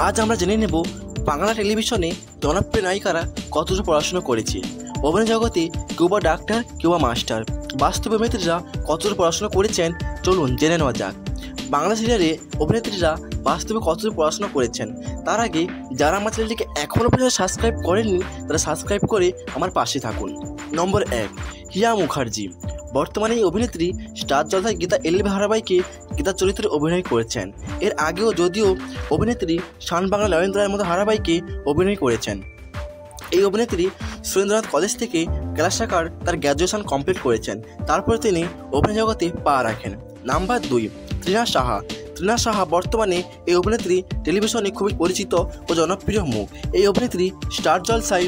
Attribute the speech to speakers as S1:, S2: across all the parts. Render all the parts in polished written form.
S1: আজ আমরা জেনে নেব বাংলা টেলিভিশনে জনপ্রিয় নায়িকারা কতটা পড়াশোনা করেছে। অভিনয় জগতে কেউ বা ডাক্তার, কেউ বা মাস্টার, বাস্তব অভিনেত্রীরা কতটা পড়াশোনা করেছেন চলুন জেনে নেওয়া যাক। বাংলা সিরিয়ালে অভিনেত্রীরা বাস্তবে কতটা পড়াশোনা করেছেন তার আগে যারা আমার চ্যানেলটিকে এখনও পর্যন্ত সাবস্ক্রাইব করেননি তারা সাবস্ক্রাইব করে আমার পাশে থাকুন। নম্বর 1, হিয়া মুখার্জি। বর্তমানে এই অভিনেত্রী স্টার জলসায় গীতা এলএলবি ধারাবাহিকে গীতার চরিত্রে অভিনয় করেছেন। এর আগেও যদিও অভিনেত্রী শান বাংলা নরেন্দ্র রায়ের মতো ধারাবাহিকে অভিনয় করেছেন। এই অভিনেত্রী সুরেন্দ্রনাথ কলেজ থেকে ক্লাস শাখার তার গ্র্যাজুয়েশন কমপ্লিট করেছেন। তারপরে তিনি অভিনয় জগতে পা রাখেন। নাম্বার 2, তৃণা সাহা। তৃণা সাহা বর্তমানে এই অভিনেত্রী টেলিভিশনে খুবই পরিচিত ও জনপ্রিয় মুখ। এই অভিনেত্রী স্টার জলসায়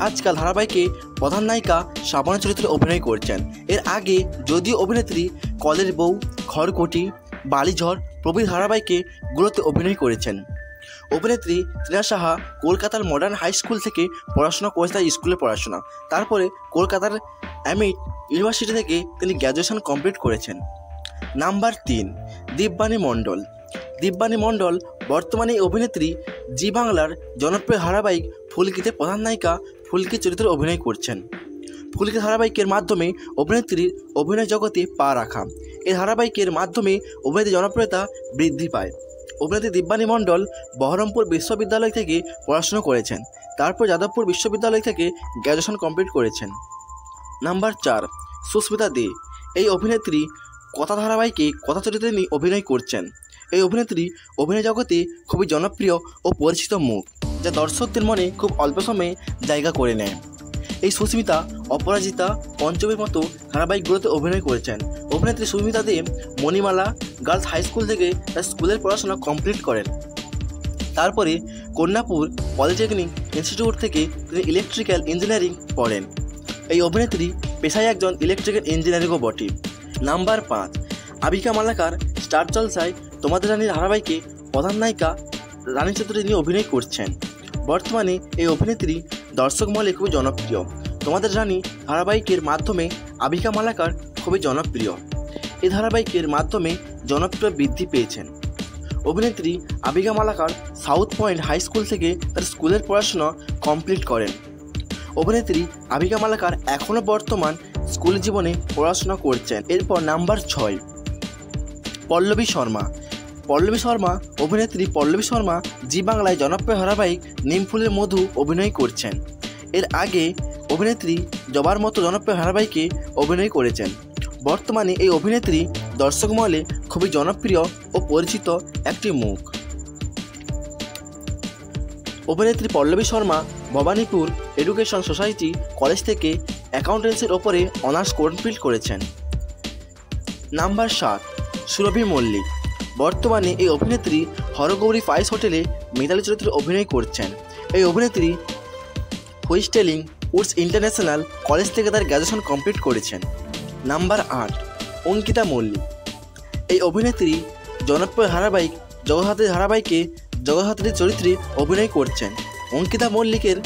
S1: আজকাল ধারাবাহিকে প্রধান নায়িকা শ্রাবণের চরিত্রে অভিনয় করছেন। এর আগে যদিও অভিনেত্রী কলের বউ, ঘরকটি, বালিঝড় প্রভৃতি ধারাবাহিকে গুলোতে অভিনয় করেছেন। অভিনেত্রী তৃণা সাহা কলকাতার মডার্ন হাই স্কুল থেকে পড়াশোনা করেছেন, তার স্কুলে পড়াশোনা। তারপরে কলকাতার অ্যামিট ইউনিভার্সিটি থেকে তিনি গ্র্যাজুয়েশন কমপ্লিট করেছেন। নাম্বার 3, দিব্যানী মণ্ডল। দিব্যানী মণ্ডল বর্তমানে অভিনেত্রী জি বাংলার জনপ্রিয় ধারাবাহিক ফুলকিতে প্রধান নায়িকা ফুলকি চরিত্রে অভিনয় করছেন। ফুলকি ধারাবাহিকের মাধ্যমে অভিনেত্রীর অভিনয় জগতে পা রাখা। এই ধারাবাহিকের মাধ্যমে অভিনেত্রীর জনপ্রিয়তা বৃদ্ধি পায়। অভিনেত্রী দিব্যানী মণ্ডল বহরমপুর বিশ্ববিদ্যালয় থেকে পড়াশোনা করেছেন। তারপর যাদবপুর বিশ্ববিদ্যালয় থেকে গ্র্যাজুয়েশন কমপ্লিট করেছেন। নাম্বার 4, সুস্মিতা দে। এই অভিনেত্রী কথা ধারাবাহিকে কথা চরিত্রে নিয়ে অভিনয় করছেন। এই অভিনেত্রী অভিনয় জগতে খুবই জনপ্রিয় ও পরিচিত মুখ, যা দর্শকদের মনে খুব অল্প সময়ে জায়গা করে নেয়। এই সুস্মিতা অপরাজিতা, পঞ্চমীর মতো ধারাবাহিকগুলোতে অভিনয় করেছেন। অভিনেত্রী সুস্মিতা দে মণিমালা গার্লস হাই স্কুল থেকে তার স্কুলের পড়াশোনা কমপ্লিট করেন। তারপরে কন্যাপুর পলিটেকনিক ইনস্টিটিউট থেকে তিনি ইলেকট্রিক্যাল ইঞ্জিনিয়ারিং পড়েন। এই অভিনেত্রী পেশায় একজন ইলেকট্রিক্যাল ইঞ্জিনিয়ারিংও বটে। নাম্বার 5, আবিকা মালাকার। স্টার জলসায় তোমাদের রানী ধারাবাহিকে প্রধান নায়িকা রানী চরিত্রে তিনি অভিনয় করছেন। বর্তমানে এই অভিনেত্রী দর্শক মহলে খুবই জনপ্রিয়। তোমাদের রানী ধারাবাহিকের মাধ্যমে আবিকা মালাকার খুবই জনপ্রিয়। এই ধারাবাহিকের মাধ্যমে জনপ্রিয় বৃদ্ধি পেয়েছেন। অভিনেত্রী Abika Malakar South Point High School থেকে তার স্কুলের পড়াশোনা কমপ্লিট করেন। অভিনেত্রী আবিকা মালাকার এখনও বর্তমান স্কুল জীবনে পড়াশোনা করছেন। এরপর নাম্বার 6, পল্লবী শর্মা। পল্লবী শর্মা অভিনেত্রী পল্লবী শর্মা জি বাংলায় জনপ্রিয় ধারাবাহিক নিমফুলের মধু অভিনয় করছেন। এর আগে অভিনেত্রী জবার মতো জনপ্রিয় ধারাবাহিকে অভিনয় করেছেন। বর্তমানে এই অভিনেত্রী দর্শক মহলে খুবই জনপ্রিয় ও পরিচিত একটি মুখ। অভিনেত্রী Pallavi Sharma Bhowanipore education society college থেকে অ্যাকাউন্টেন্সির ওপরে অনার্স কমপ্লিট করেছেন। নাম্বার 7, সুরভি মল্লিক। বর্তমানে এই অভিনেত্রী হরগৌরী ফাইস হোটেলে মিতালি চরিত্রে অভিনয় করছেন। এই অভিনেত্রী হুইস্টেলিং উডস ইন্টারন্যাশনাল কলেজ থেকে তার গ্র্যাজুয়েশন কমপ্লিট করেছেন। নাম্বার 8, অঙ্কিতা মল্লিক। এই অভিনেত্রী জনপ্রিয় ধারাবাহিক জগদ্ধাত্রী ধারাবাহিকে জগদ্ধাত্রীর চরিত্রে অভিনয় করছেন। অঙ্কিতা মল্লিকের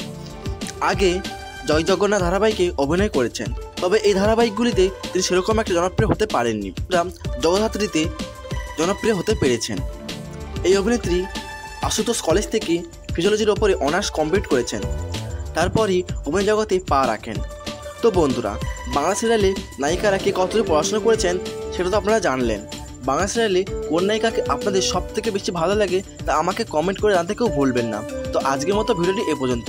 S1: আগে জয় জগন্নাথ ধারাবাহিকে অভিনয় করেছেন, তবে এই ধারাবাহিকগুলিতে তিনি সেরকম একটা জনপ্রিয় হতে পারেননি। জগদ্ধাত্রীতে জনপ্রিয় হতে পেরেছেন। এই অভিনেত্রী আশুতোষ কলেজ থেকে ফিজিওলজির ওপরে অনার্স কমপ্লিট করেছেন। তারপরই অভিনয় জগতে পা রাখেন। তো বন্ধুরা, বাংলা সিরিয়ালে নায়িকারা কে কতটুকু পড়াশোনা করেছেন সেটা তো আপনারা জানলেন। বাংলা সিরিয়ালে কোন নায়িকাকে আপনাদের সবথেকে বেশি ভালো লাগে তা আমাকে কমেন্ট করে জানতে কেউ ভুলবেন না। তো আজকের মতো ভিডিওটি এ পর্যন্ত।